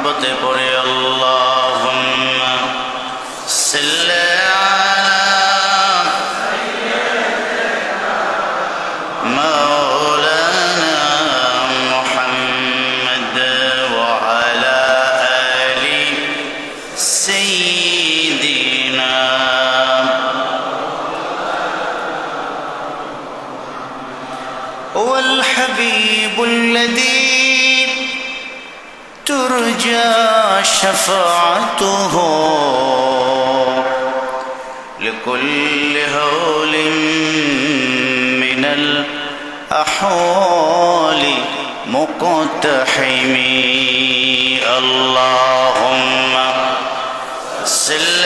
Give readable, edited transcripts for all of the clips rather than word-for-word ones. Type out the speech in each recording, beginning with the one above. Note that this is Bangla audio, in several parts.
মহব্বতে পড়ে আল্লাহুম্মা সাল্লি والحبيب الذي ترجى شفاعته لكل هول من الأحوال مقتحم اللهم صل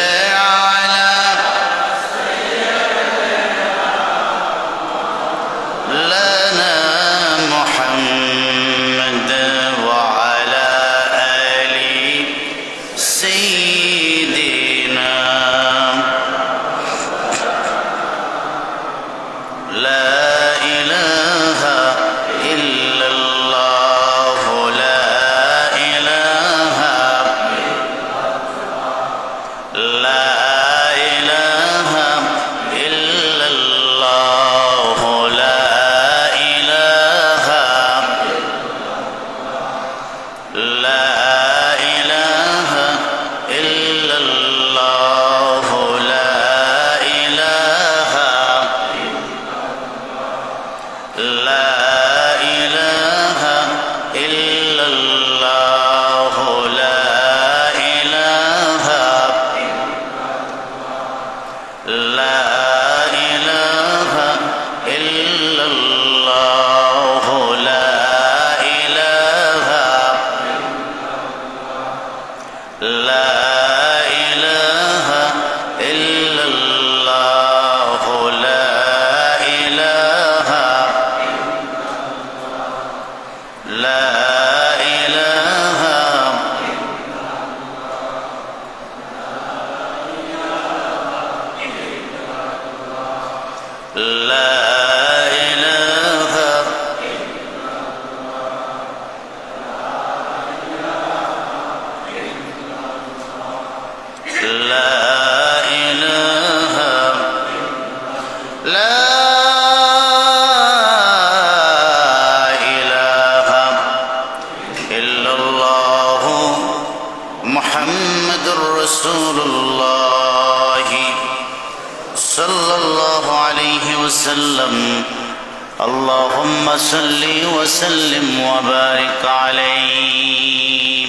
اللهم صل وسلم وبارك عليه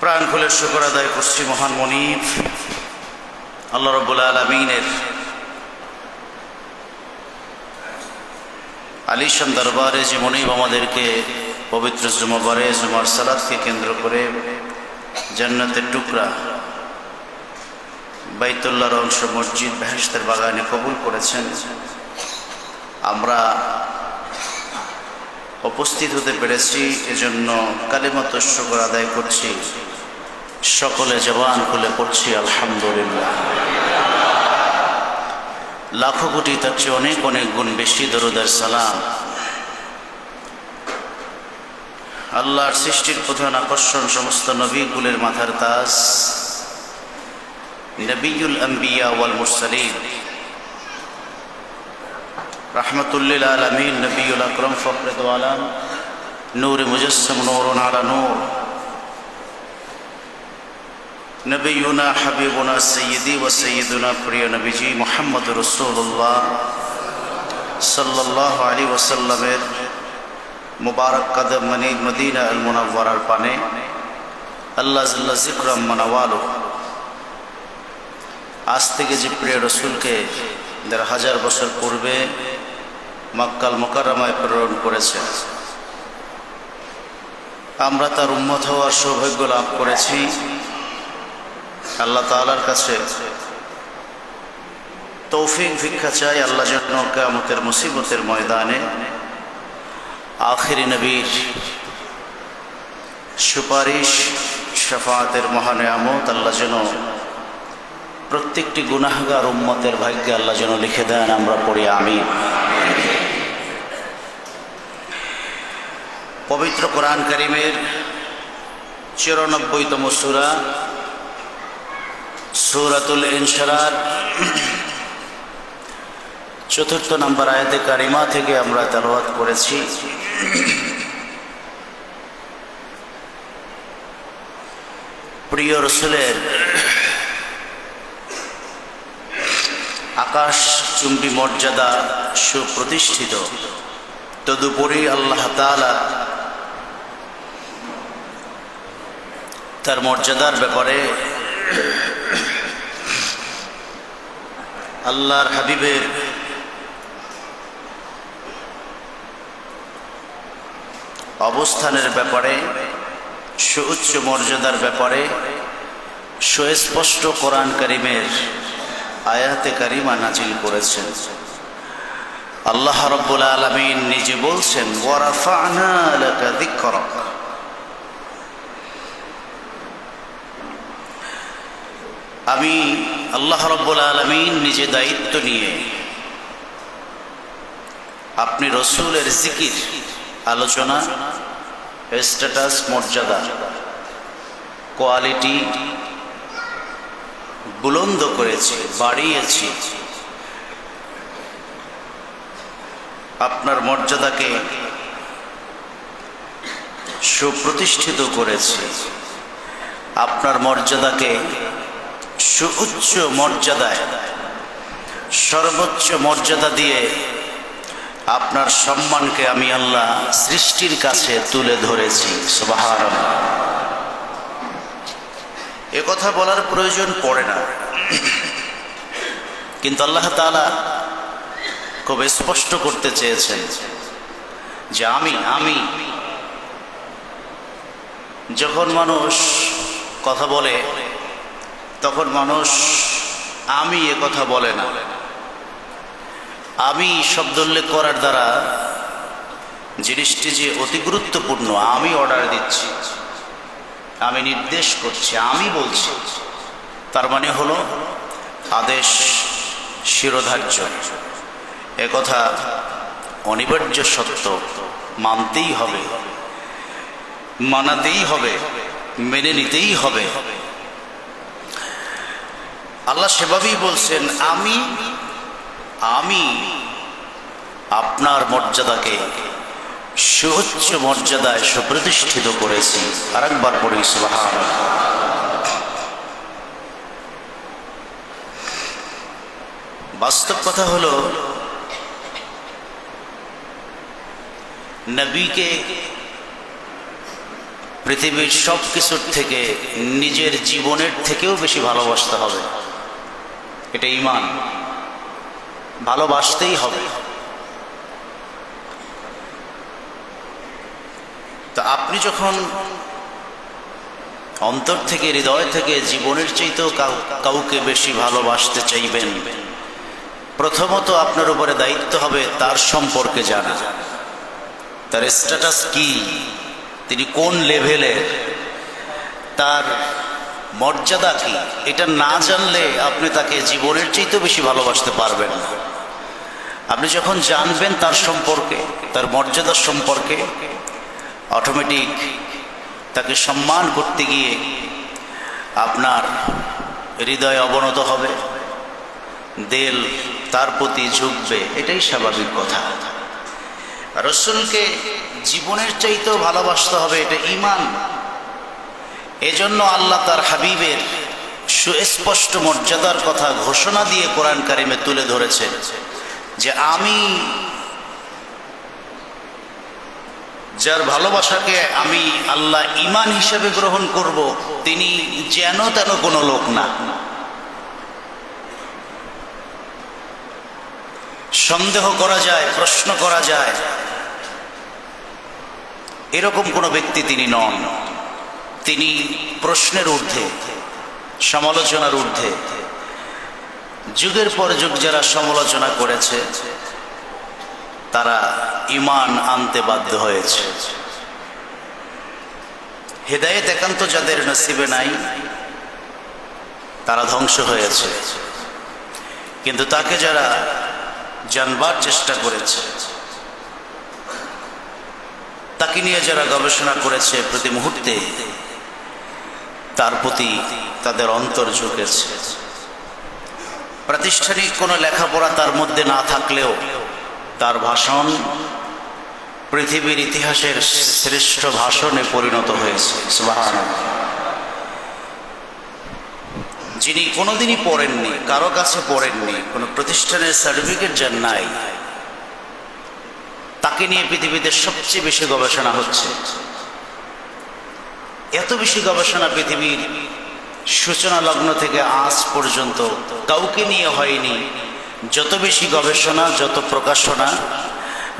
প্রাণ খুলে শুকর আদায় করছি মহান মনিব আল্লাহ রাব্বুল আলামিনের আলিশান দরবারে যে মনিব আমাদেরকে পবিত্র জুমাবারে জুমার সালাতকে কেন্দ্র করে জান্নাতের টুকরা বাইতুল্লাহর অংশ মসজিদ বেহেশতের বাগানে কবুল করেছেন। আমরা উপস্থিত হতে পেরেছি, এজন্য কালিমাত শুকর আদায় করছি। সকলে জবান খুলে পড়ছি আলহামদুলিল্লাহ। লাখো কোটি তার চেয়ে অনেক অনেক গুণ বেশি দরুদ আর সালাম আল্লাহর সৃষ্টির প্রধান আকর্ষণ সমস্ত নবীকুলের মাথার তাজ নবিয়ুল আম্বিয়া ওয়াল মুরসালিন রাহমাতুল্লিল আলামিন নবিয়ুল আকরাম ফখরে দো আলম নূর মুজাসসাম নূরুন আলা নূর নবিয়ুনা হাবিবুনা সাইয়্যিদি ওয়া সাইয়্যিদুনা প্রিয় নবীজি মুহাম্মদুর রাসূলুল্লাহ সাল্লাল্লাহু আলাইহি ওয়াসাল্লামের মুবারক কদম মদিনা আল মুনাওয়ারার পানে আল্লাহ জাল্লা যিকরাম মানাওয়ালু আজ থেকে যে প্রিয় রসুলকে ১৫০০ বছর পূর্বে মক্কাল মুকাররমায় প্রেরণ করেছে, আমরা তার উম্মত হওয়ার সৌভাগ্য লাভ করেছি। আল্লাহ তাআলার কাছে তৌফিক ভিক্ষা চাই, আল্লাহ যেন কিয়ামতের মুসিবতের ময়দানে আখিরি নবীর সুপারিশ শাফাআতের মহানিয়ামত আল্লাহ যেন প্রত্যেকটি গুনাহগার উম্মতের ভাগ্যে আল্লাহ যেন লিখে দেন। আমরা পড়ি আমিন। পবিত্র কোরআন কারীমের 94তম সূরা সূরাতুল ইনশিরাহ 4th নম্বর আয়াতে কারিমা থেকে আমরা তেলাওয়াত করেছি। প্রিয় রাসূলের আকাশ চুম্বী মর্যাদা সুপ্রতিষ্ঠিত, তদুপরি আল্লাহ তাআলা তার মর্যাদার ব্যাপারে আল্লাহর হাবিবের অবস্থানের ব্যাপারে, সুউচ্চ মর্যাদার ব্যাপারে সুস্পষ্ট কোরআন কারীমের আয়াতে কারিমা নাজিল করেছেন। আল্লাহ রাব্বুল আলামিন নিজে বলছেন, ওয়া রাফা'না লাকা যিকরাক। আমি আল্লাহ রাব্বুল আলামিন নিজে দায়িত্ব নিয়ে আপনি রসূলের জিকির, আলোচনা, স্ট্যাটাস, মর্যাদা, কোয়ালিটি বুলন্দ করেছি, বাড়িয়েছি। আপনার মর্যাদাকে সুপ্রতিষ্ঠিত করেছি, আপনার মর্যাদাকে সুউচ্চ মর্যাদায়, সর্বোচ্চ মর্যাদা দিয়ে আপনার সম্মানকে আমি আল্লাহ সৃষ্টির কাছে তুলে ধরেছি। সুবহানাল্লাহ। এ কথা বলার প্রয়োজন পড়ে না, কিন্তু আল্লাহ তাআলা খুব স্পষ্ট করতে চেয়েছেন যে আমি যখন মানুষ কথা বলে তখন মানুষ আমি এ কথা বলে না। আমি শব্দ উল্লেখ করার দ্বারা জিনিসটি যে অতি গুরুত্বপূর্ণ, আমি অর্ডার দিচ্ছি, আমি নির্দেশ করছি, আমি বলছি, তার মানে হলো আদেশ শিরোধার্য। একথা অনিবার্য সত্য, মানতেই হবে, মানাতেই হবে, মেনে নিতেই হবে। আল্লাহ সেভাবেই বলছেন, আমি আপনার মর্যাদাকে সুউচ্চ মর্যাদায় সুপ্রতিষ্ঠিত করেছি। আরেকবার পড়ি, সুবহানাল্লাহ। বাস্তব কথা হলো, নবীকে পৃথিবীর সব কিছুর থেকে নিজের জীবনের থেকেও বেশি ভালোবাসতে হবে। এটা ঈমান, ভালোবাসতেই হবে। তা আপনি যখন অন্তর থেকে, হৃদয় থেকে জীবনের চাইতেও কাউকে বেশি ভালোবাসতে চাইবেন, প্রথমত আপনার উপরে দায়িত্ব হবে তার সম্পর্কে জানা, তার স্ট্যাটাস কি, তিনি কোন লেভেলের, তার মর্যাদা কি। এটা না জানলে আপনি তাকে জীবনের চাইতেও বেশি ভালোবাসতে পারবেন না। আপনি যখন জানবেন তার সম্পর্কে, তার মর্যাদার সম্পর্কে, অটোমেটিক তাকে সম্মান করতে গিয়ে আপনার হৃদয় অবনত হবে, দিল তার প্রতি ঝুঁকবে। এটাই স্বাভাবিক কথা। রাসূলকে জীবনের চাইতেও ভালোবাসতে হবে, এটা ঈমান। এজন্য আল্লাহ তার হাবিবের সুস্পষ্ট মর্যাদার কথা ঘোষণা দিয়ে কোরআন কারিমে তুলে ধরেছে যে আমি যার ভালোবাসাকে আমি আল্লাহ ঈমান হিসেবে গ্রহণ করব, তিনি যেন তেন কোনো লোক না, সন্দেহ করা যায়, প্রশ্ন করা যায়, এরকম কোনো ব্যক্তি তিনি নন। তিনি প্রশ্নের ঊর্ধ্বে, সমালোচনার ঊর্ধ্বে। যুগের পর যুগ যারা সমালোচনা করেছে তারা ঈমান আনতে বাধ্য হয়েছে। হেদায়েত একান্ত যাদের নসিবে নাই তারা ধ্বংস হয়েছে, কিন্তু তাকে যারা জানবার চেষ্টা করেছে, তাকে নিয়ে যারা গবেষণা করেছে, প্রতি মুহূর্তে তার প্রতি তাদের অন্তর ঝুঁকেছে। প্রাতিষ্ঠানিক কোনো লেখাপড়া তার মধ্যে না থাকলেও তার ভাষণ পৃথিবীর ইতিহাসের শ্রেষ্ঠ ভাষণে পরিণত হয়েছে। সুবহানাল্লাহ। যিনি কোনোদিনই পড়েননি, কারো কাছে পড়েননি, কোনো প্রতিষ্ঠানের সার্টিফিকেট যার নাই, তাকে নিয়ে পৃথিবীতে সবচেয়ে বেশি গবেষণা হচ্ছে। এত বেশি গবেষণা পৃথিবীর সূচনা লগ্ন থেকে আজ পর্যন্ত কাউকে নিয়ে হয়নি। যত বেশি গবেষণা, যত প্রকাশনা,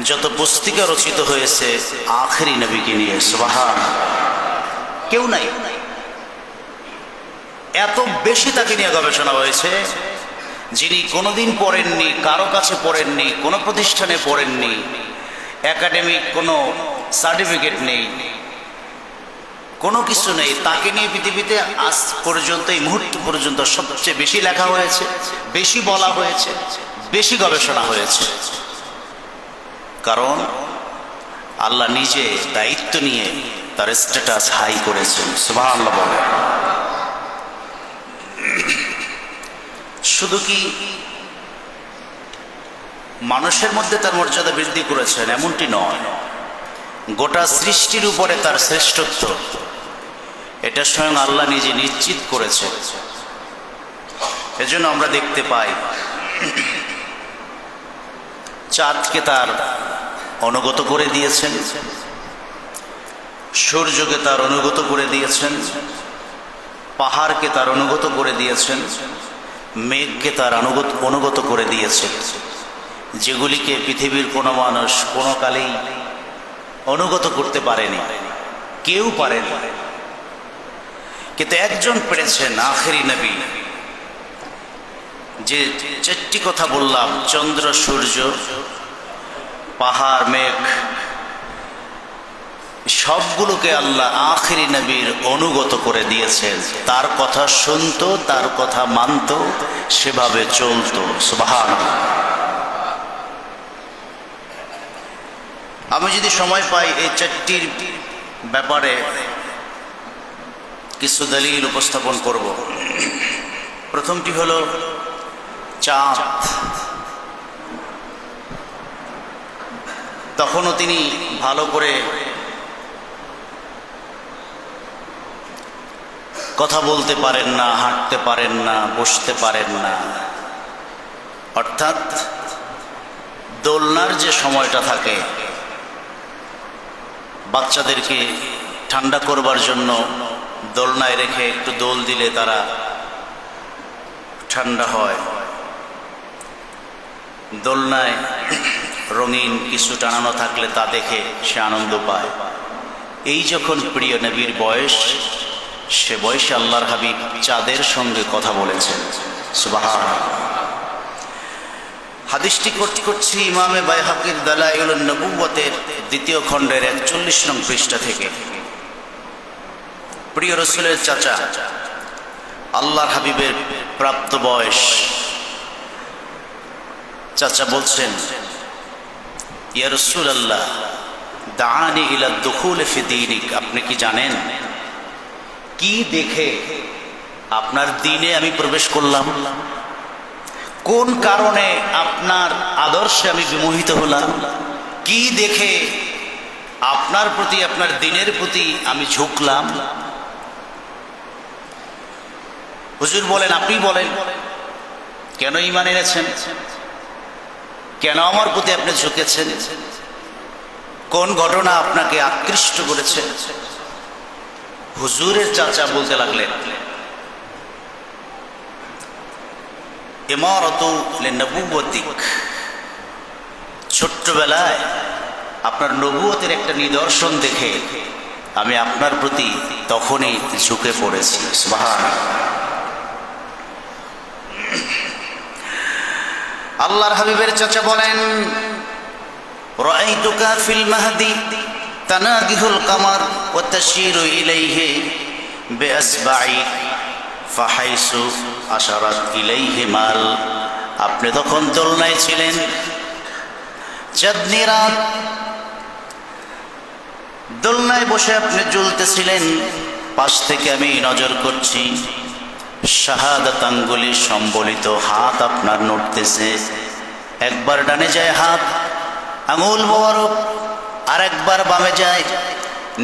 যত পুস্তিকা রচিত হয়েছে আখেরি নবীকে নিয়ে। সুবহানাল্লাহ। কেউ নাই, এত বেশি তাকে নিয়ে গবেষণা হয়েছে, যিনি কোনোদিন পড়েননি, কারো কাছে পড়েননি, কোনো প্রতিষ্ঠানে পড়েননি, একাডেমিক কোনো সার্টিফিকেট নেই, কোনো কিছু নেই, তাকে নিয়ে পৃথিবীতে আজ পর্যন্ত, এই মুহূর্ত পর্যন্ত সবচেয়ে বেশি লেখা হয়েছে, বেশি বলা হয়েছে, বেশি গবেষণা হয়েছে। কারণ আল্লাহ নিজে দায়িত্ব নিয়ে তার স্ট্যাটাস হাই করেছেন। সুবহানাল্লাহ বলে। শুধু কি মানুষের মধ্যে তার মর্যাদা বৃদ্ধি করেছেন এমনটি নয়, গোটা সৃষ্টির উপরে তার শ্রেষ্ঠত্ব এটা স্বয়ং আল্লাহ নিজে নিশ্চিত করেছে। এজন্য আমরা দেখতে পাই চাঁদকে তার অনুগত করে দিয়েছেন, সূর্যকে তার অনুগত করে দিয়েছেন, পাহাড়কে তার অনুগত করে দিয়েছেন, মেঘকে তার অনুগত করে দিয়েছেন, যেগুলিকে পৃথিবীর কোনো মানুষ কোনো কালেই অনুগত করতে পারেনি, কেউ পারেনি। কিন্তু একজন পেরেছেন, আখেরি নবী। যে চারটি কথা বললাম, চন্দ্র, সূর্য, পাহাড়, মেঘ, সবগুলোকে আল্লাহ আখেরি নবীর অনুগত করে দিয়েছেন। তার কথা শুনতো, তার কথা মানতো, সেভাবে চলতো। সুবহানাল্লাহ। আমি যদি সময় পাই এই চারটির ব্যাপারে কিছু দলিল উপস্থাপন করব। প্রথমটি হলো চাঁদ। তখনও তিনি ভালো করে কথা বলতে পারেন না, হাঁটতে পারেন না, বসতে পারেন না। অর্থাৎ দোলনার যে সময়টা থাকে, বাচ্চাদেরকে ঠান্ডা করবার জন্য দোলনায় রেখে একটু দোল দিলে তারা ঠান্ডা হয়। দোলনায় রঙিন কিছু টানানো থাকলে তা দেখে সে আনন্দ পায়। এই যখন প্রিয় নবীর বয়স, সে বয়সে আল্লাহর হাবিব চাঁদের সঙ্গে কথা বলেছেন। সুবহানাল্লাহ। হাদিসটি করছি ইমামে বাইহাকির দালাইলুন নবুওয়াতের 2য় খণ্ডের 41 নং পৃষ্ঠা থেকে। প্রিয় রাসূলের চাচা, আল্লাহর হাবিবের প্রাপ্ত বয়স চাচা বলছেন, ইয়া রাসূলুল্লাহ দাআনি ইলা দুখুল ফি দীনিক। আপনি কি জানেন কি দেখে আপনার দ্বীনে আমি প্রবেশ করলাম? কোন কারণে আপনার আদর্শে আমি বিমোহিত হলাম? কি দেখে আপনার প্রতি, আপনার দ্বীনের প্রতি আমি ঝুঁকলাম? হুজুর বলেন, আপনি বলেন, কেন ঈমান এনেছেন? কেন আমার প্রতি আপনি ঝুঁকেছেন? কোন ঘটনা আপনাকে আকৃষ্ট করেছে? হুজুরের চাচা বলতে লাগলেন, ইমারাতু লিনবুওয়াতিক। ছোট্টবেলায় আপনার নবুয়তের একটা নিদর্শন দেখে আমি আপনার প্রতি তখনই ঝুঁকে পড়েছি। সুবহানাল্লাহ। আল্লাহর হাবিবের চাচা বলেন, রাআইতুকা ফিল মাহদি তানাদিহুল কামার ওয়া তাশিরু ইলাইহি বিআসবা'i ফাহাইসু আশারাত ইলাইহি মাল। আপনি তখন দোলনায় ছিলেন, চাঁদনি রাত, দোলনায় বসে আপনি ঝুলতেছিলেন। পাশ থেকে আমি নজর করছি, শাহাদাত আঙ্গুলি সম্বলিত হাত আপনার নড়তেছে। একবার ডানে যায় হাত, আঙুল মোবারক, আর একবার বামে যায়।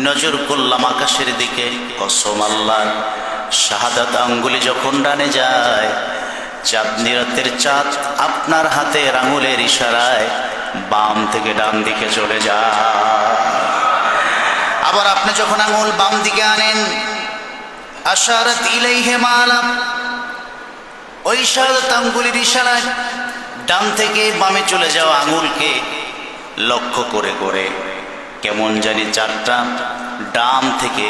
নজর করলাম আকাশের দিকে, কসম আল্লাহর, শাহাদাত আঙ্গুলি যখন ডানে যায়, চাঁদনি রাতের চাঁদ আপনার হাতের আঙুলের ইশারায় বাম থেকে ডান দিকে চলে যায়। আবার আপনি যখন আঙুল বাম দিকে আনেন, আশারাত ইলাইহি মালা, ওই শাহাদাত আঙ্গুলির ইশারায় ডান থেকে বামে চলে যাওয়া আঙুলকে লক্ষ্য করে করে কেমন জানি চারটা ডান থেকে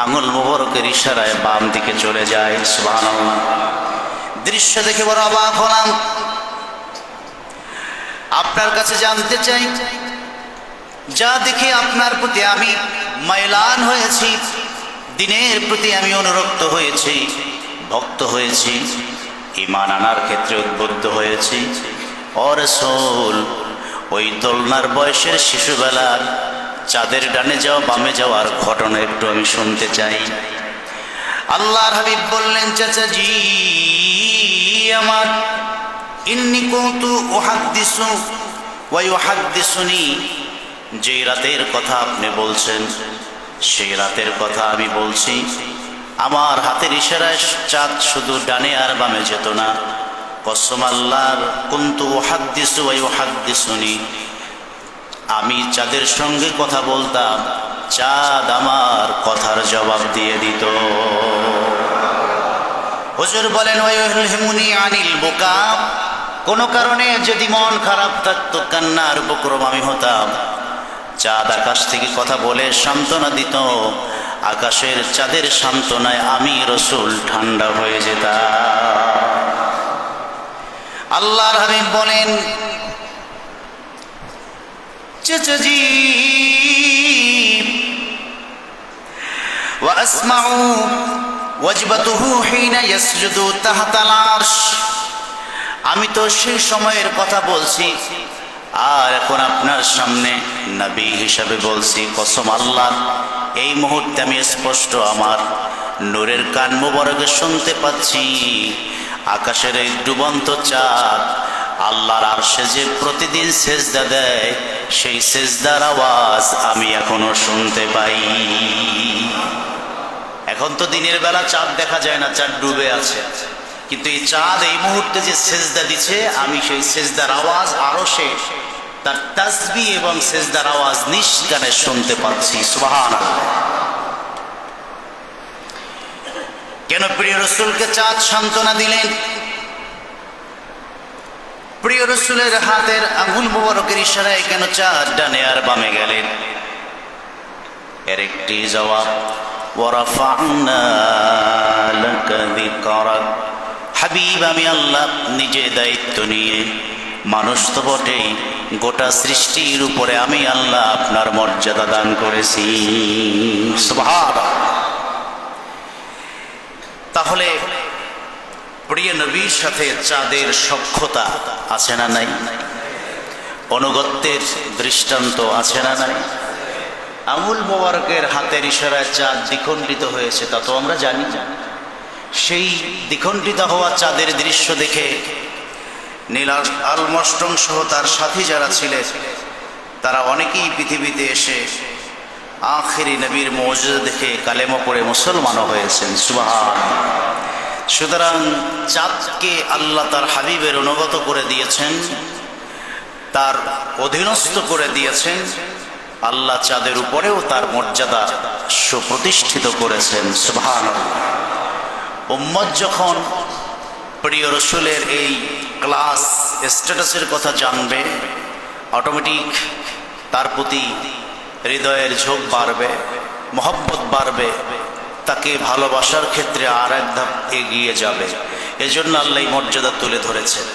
আঙুল মোবারকের ইশারায় বাম দিকে চলে যায়। সুবহানাল্লাহ। দৃশ্য দেখে বড় অবাক হলাম। আপনার কাছে জানতে চাই, যা দেখে আপনার প্রতি আমি মাইলান হয়েছি, দিনের প্রতি আমি অনুরক্ত হয়েছি, ভক্ত হয়েছি, ঈমান আনার ক্ষেত্রে উদ্বুদ্ধ হয়েছি, ও রাসূল, ওই দোলনার বয়সের শিশুবেলার চাঁদের ডানে যাওয়া বামে যাওয়ার ঘটনা একটু আমি শুনতে চাই। আল্লাহর হাবিব বললেন, চাচাজি আমার, ইন্নী কুনতু উহাদ্দিসু ওয়া ইউহাদ্দিসুনি, যে রাতের কথা আপনি বলছেন সেই রাতের কথা আমি বলছি। আমার হাতের ইশারায় চাঁদ শুধু ডানে আর বামে যেত না, কসম আল্লাহর, কুনতু উহাদ্দিসু ওয়া ইউহাদ্দিসুনি, আমি চাঁদের সঙ্গে কথা বলতাম, চাঁদ আমার কথার জবাব দিয়ে দিত। হুজুর বলেন, ওয়ায়ুলহিমুনি আনিল বুকা, কোনো কারণে যদি মন খারাপ থাকতো, কান্নার উপক্রম আমি হতাম, চাঁদ আকাশ থেকে কথা বলে সান্ত্বনা দিত, আকাশের চাঁদের সান্ত্বনায় আমি রাসূল ঠান্ডা হয়ে যেতাম। আল্লাহর হাবিব বলেন, চাচাজি ওয়া আসমাউ ওয়াজবাতুহু হিনা ইয়াসজুদু তাহতাল আরশ, আমি তো সেই সময়ের কথা বলছি, আর এখন আপনার সামনে নবী হিসাবে বলছি, কসম আল্লাহ, এই মুহূর্তে আমি স্পষ্ট আমার নূরের কান মোবারকে শুনতে পাচ্ছি, আকাশের এই ডুবন্ত চাঁদ আল্লাহর আরশে যে প্রতিদিন সেজদা দেয়, সেই সেজদার আওয়াজ আমি এখনো শুনতে পাই। এখন তো দিনের বেলা চাঁদ দেখা যায় না, চাঁদ ডুবে আছে, কিন্তু এই চাঁদ এই মুহূর্তে যে সেজদা দিচ্ছে, আমি সেই সেজদার আওয়াজ আরশে তার তাসবিহ এবং সেজদার আওয়াজ নিজ কানে শুনতে পাচ্ছি। সুবহানাল্লাহ। কেন প্রিয় রাসূলকে চাঁদ সান্ত্বনা দিলেন? প্রিয় রাসূলের হাতের আঙ্গুল মোবারকের ইশারায় কেন চাঁদ ডানে আর বামে গেলেন? এর একটি জবাব, ওয়ারাফা'না লাকা যিকরাক, হাবিব, আমি আল্লাহ নিজে দায়িত্ব নিয়ে, মানুষ তো বটেই, গোটা সৃষ্টির উপরে আমি আল্লাহ আপনার মর্যাদা দান করেছি। সুবহানাল্লাহ। তাহলে প্রিয় নবীর সাথে চাঁদের সখ্যতা আছে না নাই? অনুগত্যের দৃষ্টান্ত আছে না নাই? আঙুল মোবারকের হাতের ইশারায় চাঁদ দ্বিখণ্ডিত হয়েছে, তা তো আমরা জানি। সেই দ্বিখণ্ডিত হওয়া চাঁদের দৃশ্য দেখে নীল আর্মস্ট্রং সহ তার সাথী যারা ছিলেন, তারা অনেকেই পৃথিবীতে এসে আখিরি নবীর মুজিজা দেখে কালেমা পড়ে মুসলমানও হয়েছেন। সুবহানাল্লাহ। সুতরাং চাঁদকে আল্লাহ তার হাবিবের অনুগত করে দিয়েছেন, তার অধীনস্থ করে দিয়েছেন। আল্লাহ চাঁদের উপরেও তার মর্যাদা সুপ্রতিষ্ঠিত করেছেন। সুবহানাল্লাহ। উম্মত যখন প্রিয় রাসূলের এই ক্লাস স্ট্যাটাসের কথা জানবে, অটোমেটিক তার প্রতি হৃদয়ের ঝোঁক বাড়বে, মহব্বত বাড়বে, তাকে ভালোবাসার ক্ষেত্রে আর এক ধাপ এগিয়ে যাবে। এজন্য আল্লাহ এই মর্যাদা তুলে ধরেছেন।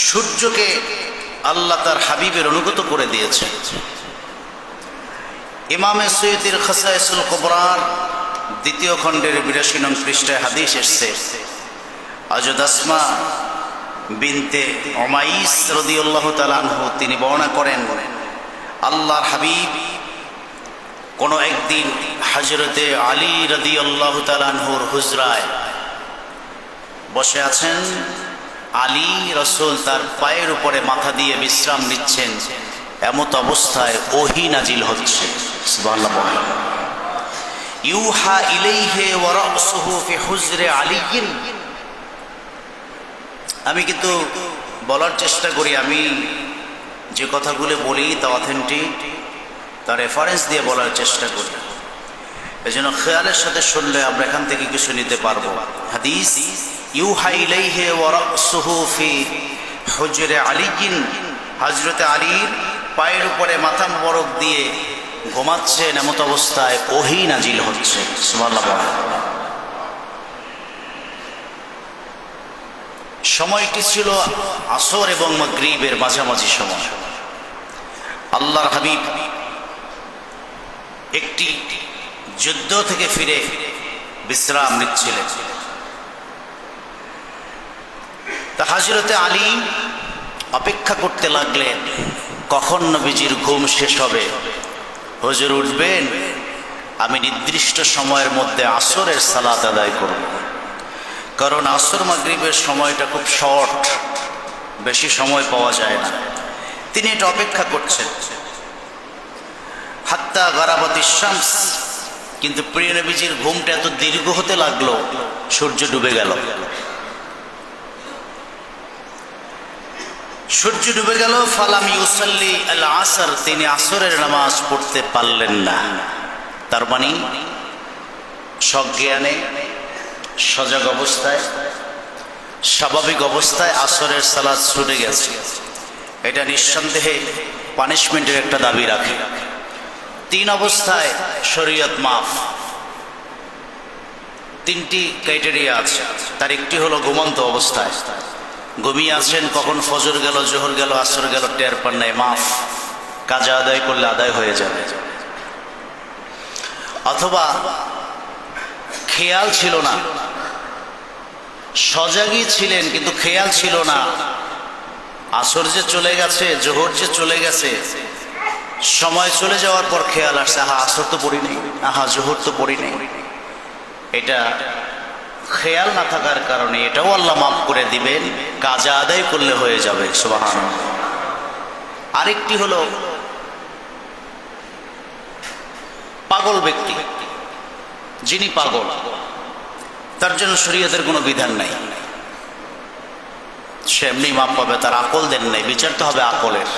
সূর্যকে আল্লাহ তার হাবিবের অনুগত করে দিয়েছেন। ইমামে সুয়ুতির খাসায়েসুল কুবরার দ্বিতীয় খণ্ডের ৮২ নং পৃষ্ঠায় হাদিস এসেছে, হযরত আসমা বিনতে উমাইস রাদিয়াল্লাহু তাআলা আনহু তিনি বর্ণনা করেন, আল্লাহর হাবিব কোনো একদিন হযরতে আলী রাদিয়াল্লাহু তাআলা আনহুর হুজরায় বসে আছেন। আলী রাসূল তার পায়ের উপরে মাথা দিয়ে বিশ্রাম নিচ্ছেন। এমত অবস্থায় ওহী নাজিল হচ্ছে। সুবহানাল্লাহ। ইউহা ইলাইহি ওয়া রাসুহু ফি হুজরি আলীয়িন। আমি কিন্তু বলার চেষ্টা করি, আমি যে কথাগুলো বলি তা অথেন্টিক, তার রেফারেন্স দিয়ে বলার চেষ্টা করি। এজন্য খেয়ালের সাথে শুনলে আমরা এখান থেকে কিছু নিতে পারবো। হাদিস, ইউহা ইলাইহি ওয়া রাসুহু ফি হুজরি আলীয়িন। হযরতে আলীর পায়ের উপরে মাথা মোবারক দিয়ে ঘুমাচ্ছেন, এমত অবস্থায় ওহী নাজিল হচ্ছে। সুবহানাল্লাহ। সময়টি ছিল আসর এবং মাগরিবের মাঝামাঝি সময়। আল্লাহর হাবিব একটি যুদ্ধ থেকে ফিরে বিশ্রাম নিচ্ছিলেন। তা হযরতে আলী অপেক্ষা করতে লাগলেন কখন নবীজির ঘুম শেষ হবে, হুজুর উঠবেন, আমি নির্দিষ্ট সময়ের মধ্যে আসরের সালাত আদায় করব। কারণ আসর মাগরিবের সময়টা খুব শর্ট, বেশি সময় পাওয়া যায় না। তিনি এটা অপেক্ষা করছেন হাত্তা গারাবাতিশ শামস। কিন্তু প্রিয় নবীজির ঘুমটা এত দীর্ঘ হতে লাগলো, সূর্য ডুবে গেল। সূর্য ডুবে গেল। ফালাম ইউসাল্লি আল আসর, তিনি আসরের নামাজ পড়তে পারলেন না। তার মানে সজ্ঞানে, সজাগ অবস্থায়, স্বাভাবিক অবস্থায় আসরের সালাত ছুটে গেছে। এটা নিঃসন্দেহে পানিশমেন্টের একটা দাবি রাখে। 3 অবস্থায় শরীয়ত মাফ। 3টি ক্রাইটেরিয়া আছে। তার একটি হলো ঘুমন্ত অবস্থায়, ঘুমিয়ে আছেন, কখন ফজর গেল, জোহর গেল, আসর গেল, টের পান নাই, মাফ, কাজা আদায় করলে আদায় হয়ে যাবে। অথবা খেয়াল ছিল না, সজাগই ছিলেন কিন্তু খেয়াল ছিল না, আসর যে চলে গেছে, জোহর যে চলে গেছে, সময় চলে যাওয়ার পর খেয়াল আসছে, আহা আসর তো পড়ি নেই, আহা জোহর তো পড়ি নেই। এটা খেয়াল না থাকার কারণে এটাও আল্লাহ মাফ করে দিবেন, কাজা আদায় করলে হয়ে যাবে। সুবহানাল্লাহ। আরেকটি হলো পাগল ব্যক্তি, যিনি পাগল, তার জন্য শরীয়তের কোনো বিধান নাই, সে এমনি মাপ পাবে, তার আকল দেন নাই, বিচার তো হবে আকলের।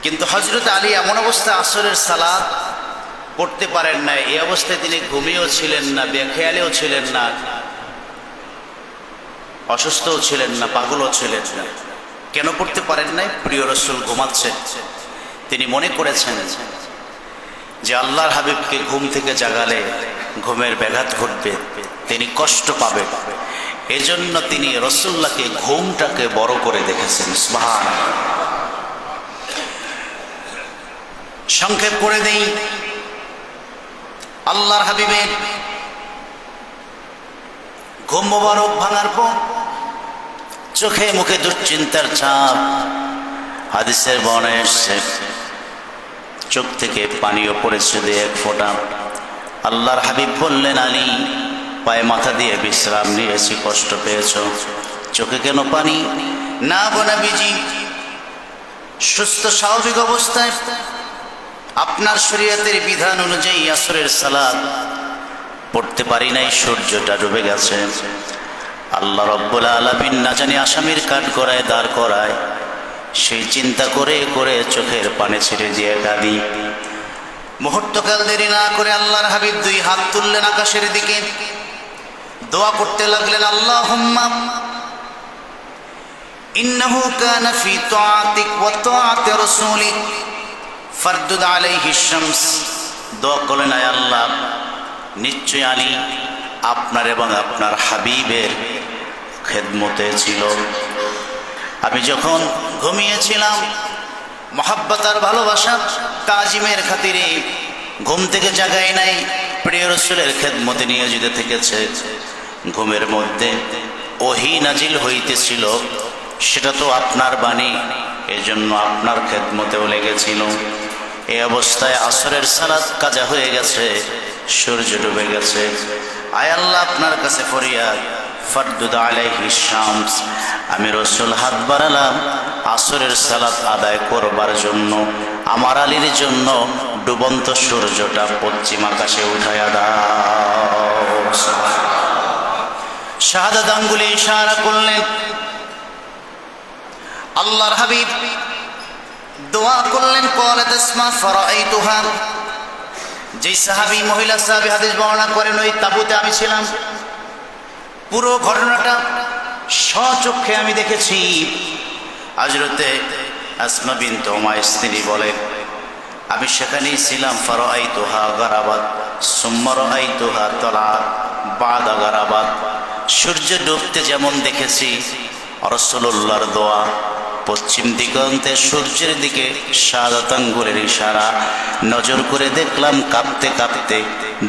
কিন্তু হযরত আলী এমন অবস্থায় আসরের সালাত পড়তে পারেন না। এই অবস্থায় তিনি ঘুমিয়েও ছিলেন না, বেখেয়ালেও ছিলেন না, অসুস্থও ছিলেন না, পাগলও ছিলেন না। কেন পড়তে পারেন নাই? প্রিয় রাসূল ঘুমাচ্ছেন। তিনি মনে করেছেন যে আল্লাহর হাবিবকে ঘুম থেকে জাগালে ঘুমের ব্যাঘাত ঘটবে, তিনি কষ্ট পাবেন। এজন্য তিনি রাসূলুল্লাহকে ঘুমটাকে বড় করে দেখেছেন। সুবহানাল্লাহ। সংক্ষেপ করে দেই, আল্লাহর হাবিবের ঘুম মোবারক ভাঙার পর চোখে মুখে দুশ্চিন্তার ছাপ। হাদিসের বর্ণনায় এসেছে চোখ থেকে পানিও পড়েছে 1 ফোঁটা। আল্লাহর হাবিব বললেন, আলী, পায়ে মাথা দিয়ে বিশ্রাম নিয়েছি, কষ্ট পেয়েছ, চোখে কেন পানি? না গো নবীজি, সুস্থ স্বাভাবিক অবস্থায় আপনার শরীয়তের বিধান অনুযায়ী আসরের সালাত পড়তে পারি নাই, সূর্যটা ডুবে গেছে। আল্লাহ রাব্বুল আলামিন না জানি আসামির কাঠ গড়ায় দাঁড় করায়, সেই চিন্তা করে করে চোখের পানি ছেড়ে দিয়ে কাঁদি। মুহূর্তকাল দেরি না করে আল্লাহর হাবিব 2 হাত তুললেন আকাশের দিকে, দোয়া করতে লাগলেন, আল্লাহুম্মা ইন্নাহু কানা ফি তাআতিক ওয়া তাআতি রাসূলিক ফারদুদ আলাইহি শামস। দোয়া করলেন, আয় আল্লাহ, নিশ্চয় আলী আপনার এবং আপনার হাবিবের খেদমতে ছিল। আমি যখন ঘুমিয়েছিলাম, মহাব্বত আর ভালোবাসা তাজিমের খাতিরে ঘুম থেকে জাগাই নাই, প্রিয় রাসূলের খেদমতে নিয়োজিত থেকেছে। ঘুমের মধ্যে ওহী নাজিল হইতেছিল, সেটা তো আপনার বাণী, এজন্য আপনার খেদমতেও লেগেছিল। এই অবস্থায় আসরের সালাত কাজা হয়ে গেছে, সূর্য ডুবে গেছে। আয় আল্লাহ, আপনার কাছে ফরিয়াদ, ফারদুদ আলাইহিস শামস, আমি রাসূল হাত বাড়ালাম আসরের সালাত আদায় করবার জন্য, আমার আলীর জন্য ডুবন্ত সূর্যটা পশ্চিম আকাশে উঠায়া দাও। শাহাদাত আঙ্গুলে ইশারা করলেন। আল্লাহর হাবিব দোয়া করলেন, ক্বালাত আসমা ফারাআইতুহা। যেই সাহাবী, মহিলা সাহাবী হাদিস বর্ণনা করেন, ওই তাঁবুতে আমি ছিলাম, পুরো ঘটনাটা স্বচক্ষে আমি দেখেছি। হযরতে আসমা বিনত উমাইস তিনি বলেন, আমি সেখানেই ছিলাম। ফারাআইতুহা গারাবাত সুম্মা রাআইতুহা তালাত বাদা গারাবাত। সূর্য ডুবতে যেমন দেখেছি, রাসূলুল্লাহর দোয়া, পশ্চিম দিগন্তে সূর্যের দিকে শাহাদাত আঙ্গুলের ইশারা। নজর করে দেখলাম কাঁপতে কাঁপতে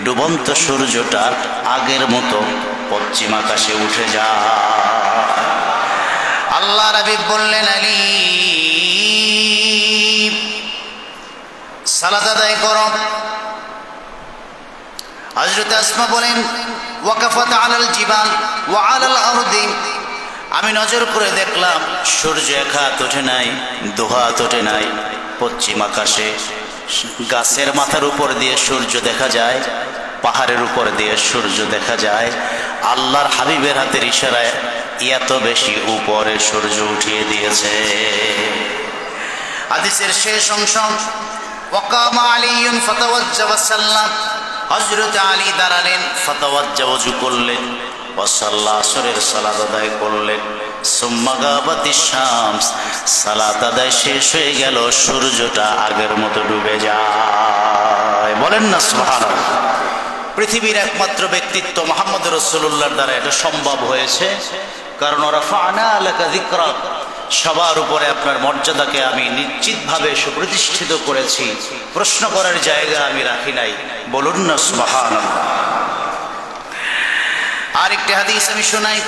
ডুবন্ত সূর্যটা আগের মতো পশ্চিম আকাশে উঠে যায়। আল্লাহ রাব্বি বললেন, আলী সালাত আদায় করো। হযরত আসমা বলেন, ওয়াকাফাত আলাল জিবাল ওয়া আলাল আরদি। আমি নজর করে দেখলাম সূর্য এক হাত ওঠে নাই, দু হাত ওঠে নাই, পশ্চিম আকাশে গাছের মাথার উপর দিয়ে সূর্য দেখা যায়, পাহাড়ের উপর দিয়ে সূর্য দেখা যায়। আল্লাহর হাবিবের হাতের ইশারায় এত বেশি উপরে সূর্য উঠিয়ে দিয়েছে। হাদিসের শেষ অংশ, ওয়াকামা আলীয়ুন ফাতাওয়াজ্জা ওয়াসাল্লাম। হযরত আলী দাঁড়ালেন, ফাতাওয়াজ্জা ওযু করলেন, ওয়াসাল্লা আসরের সালাত আদায় করলেন। সুম্মা গাবাতিশ শামস, সালাত আদায় শেষ হয়ে গেল, সূর্যটা আগের মতো ডুবে যায়। বলেন না সুবহানাল্লাহ। পৃথিবীর একমাত্র ব্যক্তিত্ব মুহাম্মদ রাসূলুল্লাহর দ্বারা এটা সম্ভব হয়েছে, কারণ রাফা'না লাকা যিকরাক, সবার উপরে আপনার মর্যাদাকে আমি নিশ্চিতভাবে সুপ্রতিষ্ঠিত করেছি, প্রশ্ন করার জায়গা আমি রাখি নাই। বলুন না সুবহানাল্লাহ। আরেকটি হাদিস আমি শোনাই।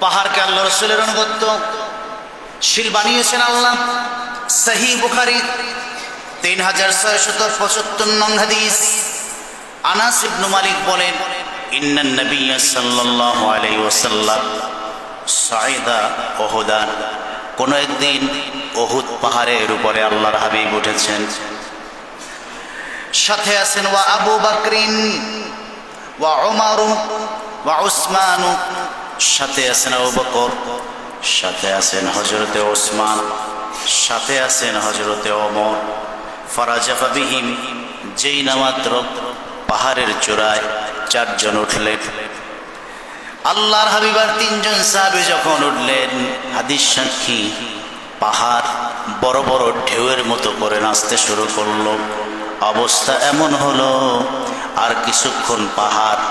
পাহাড়কে আল্লাহ রাসূলের অনুগত্য শিল বানিয়েছেন আল্লাহ। সহিহ বুখারী 3675 নং হাদিস। আনাস ইবনে মালিক বলেন, ইন্নান নাবিয়্য সাল্লাল্লাহু আলাইহি ওয়াসাল্লাম সাইদা উহুদান। কোন একদিন উহুদ পাহাড়ের উপরে আল্লাহর হাবিব উঠেছেন, সাথে আছেন ওয়া আবু বকরিন ওয়া উমর ওয়া উসমান, সাথে আছেন আবু বকর, সাথে আছেন হযরতে ওসমান, সাথে আছেন হযরতে ওমর। ফারাজাফা বিহিম, যেই নামাত্র পাহাড়ের চূড়ায় চারজন উঠলেন। আল্লাহর হাবিবার তিনজন সাহাবী যখন উঠলেন, হাদিস সাক্ষী, পাহাড় বড় বড় ঢেউয়ের মতো করে নাচতে শুরু করলো। অবস্থা এমন হলো, আর কিছুক্ষণ পাহাড়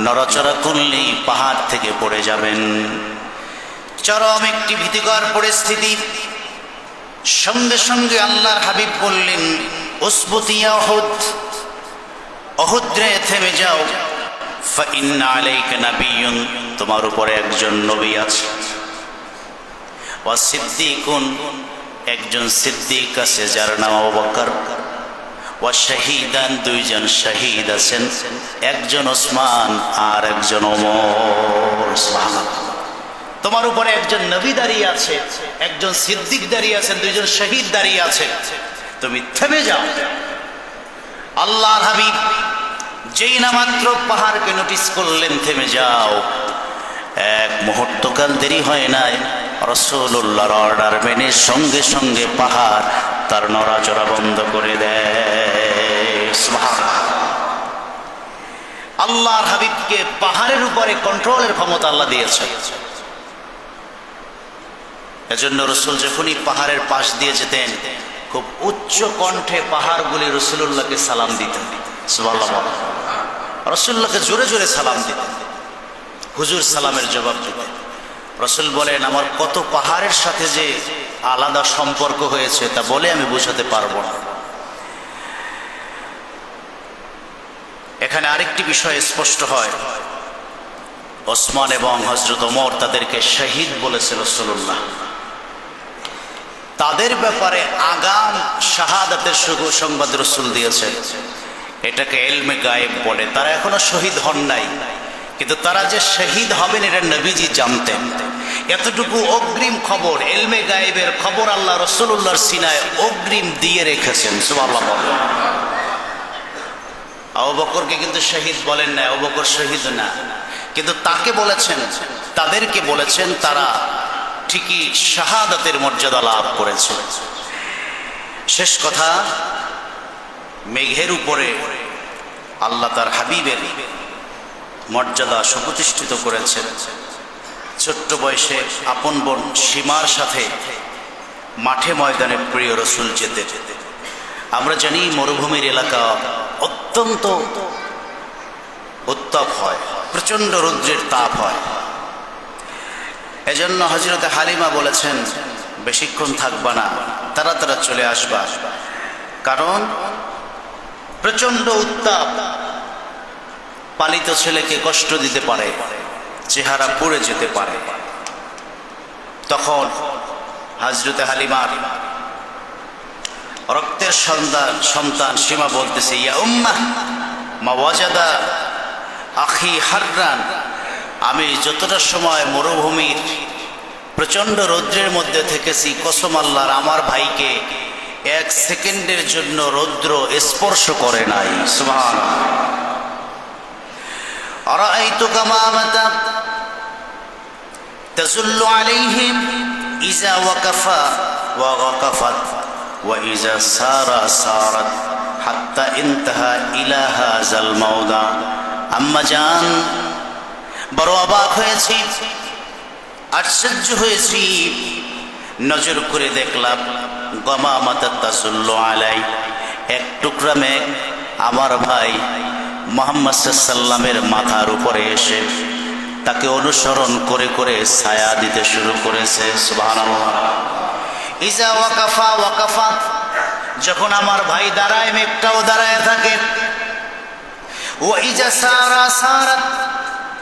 নড়াচড়া করলেই পাহাড় থেকে পড়ে যাবেন। চরম একটি ভীতিকর পরিস্থিতি। সঙ্গে সঙ্গে আল্লাহর হাবিব বললেন, উসবুত ইয়া উহুদ, উহুদ রে থেমে যাও। ফাইন্না আলাইকা নাবিয়্যুন, তোমার উপরে একজন নবী আছে। ওয়া সিদ্দীকুন, একজন সিদ্দিক আছে যার নাম আবু বকর। ওয়া শাহীদান, দুইজন শহীদ আছেন, একজন ওসমান আর একজন ওমর। সুবহানাল্লাহ। তোমার উপরে একজন নবী দাঁড়িয়ে আছে, একজন সিদ্দিক দাঁড়িয়ে আছেন, দুইজন শহীদ দাঁড়িয়ে আছে, তুমি থেমে যাও। আল্লাহর হাবিব যেই না মাত্র পাহাড়কে নোটিস করলেন, থেমে যাও, এক মুহূর্তকাল দেরি হয় নাই, রাসূলুল্লাহর অর্ডার মেনে সঙ্গে সঙ্গে পাহাড় তার নড়াচড়া বন্ধ করে দেয়। সুবহানাল্লাহ। আল্লাহর হাবিবকে পাহাড়ের উপরে কন্ট্রোলের ক্ষমতা আল্লাহ দিয়েছে। এজন্য রাসূল যখনই পাহাড়ের পাশ দিয়ে যেতেন, খুব উচ্চ কণ্ঠে পাহাড়গুলি রাসূলুল্লাহকে সালাম দিতেন। সুবহানাল্লাহ। রাসূলুল্লাহকে জোরে জোরে সালাম দিতেন, হুজুর সালামের জবাব দিতেন। রাসূল বলেন, আমার কত পাহাড়ের সাথে যে আলাদা সম্পর্ক হয়েছে তা বলে আমি বোঝাতে পারবো না। এখানে আরেকটি বিষয় স্পষ্ট হয়, ওসমান এবং হযরত ওমর তাদেরকে শহীদ বলেছে রাসূলুল্লাহ। তাদের ব্যাপারে আগাম শাহাদাতের সুসংবাদ রাসূল দিয়েছেন। এটাকে ইলমে গায়েব বলে। তারা এখনো শহীদ হন নাই, কিন্তু তারা যে শহীদ হবেন এটা নবীজি জানতেন। এতটুকু অগ্রিম খবর, ইলমে গায়েবের খবর আল্লাহ রাসূলুল্লাহর সিনায় অগ্রিম দিয়ে রেখেছেন। সুবহানাল্লাহ। আবু বকরকে কিন্তু শহীদ বলেন না, আবু বকর শহীদ না, কিন্তু তাকে বলেছেন, তাদেরকে বলেছেন, তারা ঠিকই শাহাদাতের মর্যাদা লাভ করেছে। শেষ কথা, মেঘের উপরে আল্লাহ তার হাবিবের মর্যাদা সুপ্রতিষ্ঠিত করেছেন। ছোট্ট বয়সে আপন বোন সীমার সাথে মাঠে ময়দানে প্রিয় রসুল যেতে। আমরা জানি মরুভূমির এলাকা অত্যন্ত উত্তাপ হয়, প্রচণ্ড রৌদ্রের তাপ হয়। এজন্য হযরতে হালিমা বলেছেন, বেশিক্ষণ থাকবা না, তাড়াতাড়ি চলে আসবা, কারণ প্রচণ্ড উত্তাপ পালিত ছেলেকে কষ্ট দিতে পারে, চেহারা পুড়ে যেতে পারে। তখন হযরতে হালিমার রক্তের সন্তান সীমা বলতেছে, ইয়া উম্মাহ মা ওয়াজাদা আখি হাররান, আমি যতটা সময় মরুভূমির প্রচণ্ড রৌদ্রের মধ্যে থেকেছি, কসম আল্লাহর, আমার ভাইকে এক সেকেন্ডের জন্য রৌদ্র স্পর্শ করে নাই। সুবহানাল্লাহ। আরাআইতু গামামাতা তাজুল্লু আলাইহিম ইযা ওয়াকাফা ওয়া ওয়াকাফাত ওয়া ইযা সারা সারাত হাত্তা ইনতাহা ইলা হাযাল মাওদা। আম্মা জান, বড় অবাক হয়েছি, আশ্চর্য হয়েছি। নজর করে দেখলাম গামামাতা তাজুল্লু আলাই, এক টুকরা মেঘ আমার ভাই মুহাম্মদ সাল্লাল্লাহু আলাইহি মাথার উপরে এসে তাকে অনুসরণ করে করে ছায়া দিতে শুরু করেছে। সুবহানাল্লাহ। ইজা ওয়াকাফা ওয়াকাফাত, যখন আমার ভাই দাঁড়ায় মেঘটাও দাঁড়ায় থাকে। ওয়া ইজা সারা সারাত,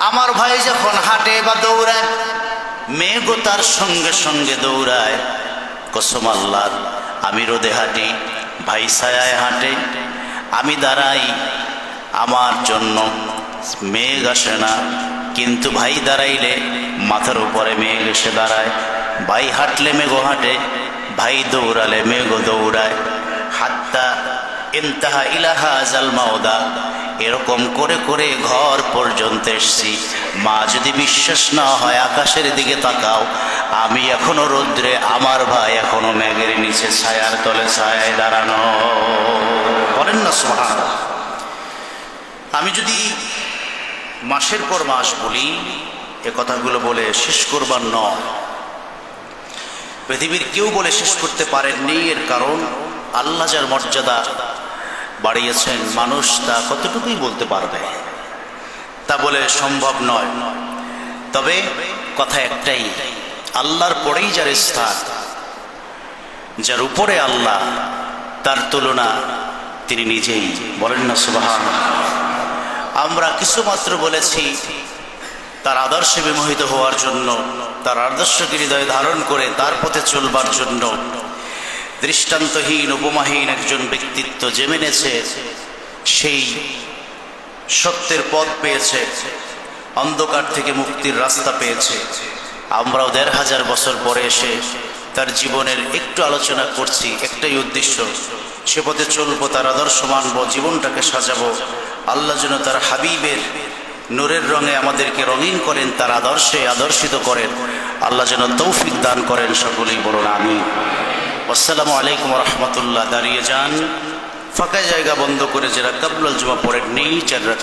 আমার ভাই যখন হাঁটে বা দৌড়ায় মেঘও তার সঙ্গে সঙ্গে দৌড়ায়। কসম আল্লাহর, আমি রোদে হাঁটি, ভাই ছায়ায় হাঁটে, আমি দাঁড়াই, আমার জন্য মেঘ আসে না, কিন্তু ভাই দাঁড়াইলে মাথার উপরে মেঘ এসে দাঁড়ায়। ভাই হাঁটলে মেঘও হাঁটে, ভাই দৌড়ালে মেঘও দৌড়ায়। হাত্তা ইনতাহা ইলা হাযাল মাওদা, এরকম করে করে ঘর পর্যন্ত এসছি। মা যদি বিশ্বাস না হয় আকাশের দিকে তাকাও, আমি এখনো রৌদ্রে, আমার ভাই এখনো মেঘের নিচে ছায়ার তলে ছায়ায় দাঁড়ানো। বলেন না সুবহানাল্লাহ। আমি যদি মাসের পর মাস বলি, এ কথাগুলো বলে শেষ করবার নয়, পৃথিবীর কেউ বলে শেষ করতে পারেননি। এর কারণ আল্লাহ যার মর্যাদা বাড়িয়েছেন, মানুষ তা কতটুকুই বলতে পারবে, তা বলে সম্ভব নয়। তবে কথা একটাই, আল্লাহর পরেই যার স্থান, যার উপরে আল্লাহ, তার তুলনা তিনি নিজেই। বলেন না সুবহানাল্লাহ। আমরা কিছুমাত্র বলেছি তার আদর্শে বিমোহিত হওয়ার জন্য, তার আদর্শকে হৃদয়ে ধারণ করে তার পথে চলবার জন্য। দৃষ্টান্তহীন উপমাহীন একজন ব্যক্তিত্ব যে মেনেছে, সেই সত্যের পথ পেয়েছে, অন্ধকার থেকে মুক্তির রাস্তা পেয়েছে। আমরাও ১৫০০ বছর পরে এসে তার জীবনের একটু আলোচনা করছি, একটাই উদ্দেশ্য, সে পথে চলবো, তার আদর্শ মানব, জীবনটাকে সাজাবো। আল্লাহ যেন তার হাবিবের নূরের রঙে আমাদেরকে রঙিন করেন, তার আদর্শে আদর্শিত করেন। আল্লাহ যেন তৌফিক দান করেন। সকলেই বলুন আমিন। আসসালামু আলাইকুম রহমতুল্লাহ। দাঁড়িয়ে যান, ফাঁকা জায়গা বন্ধ করে যারা কাবলাল জুমা পড়েননি 4 রাকাত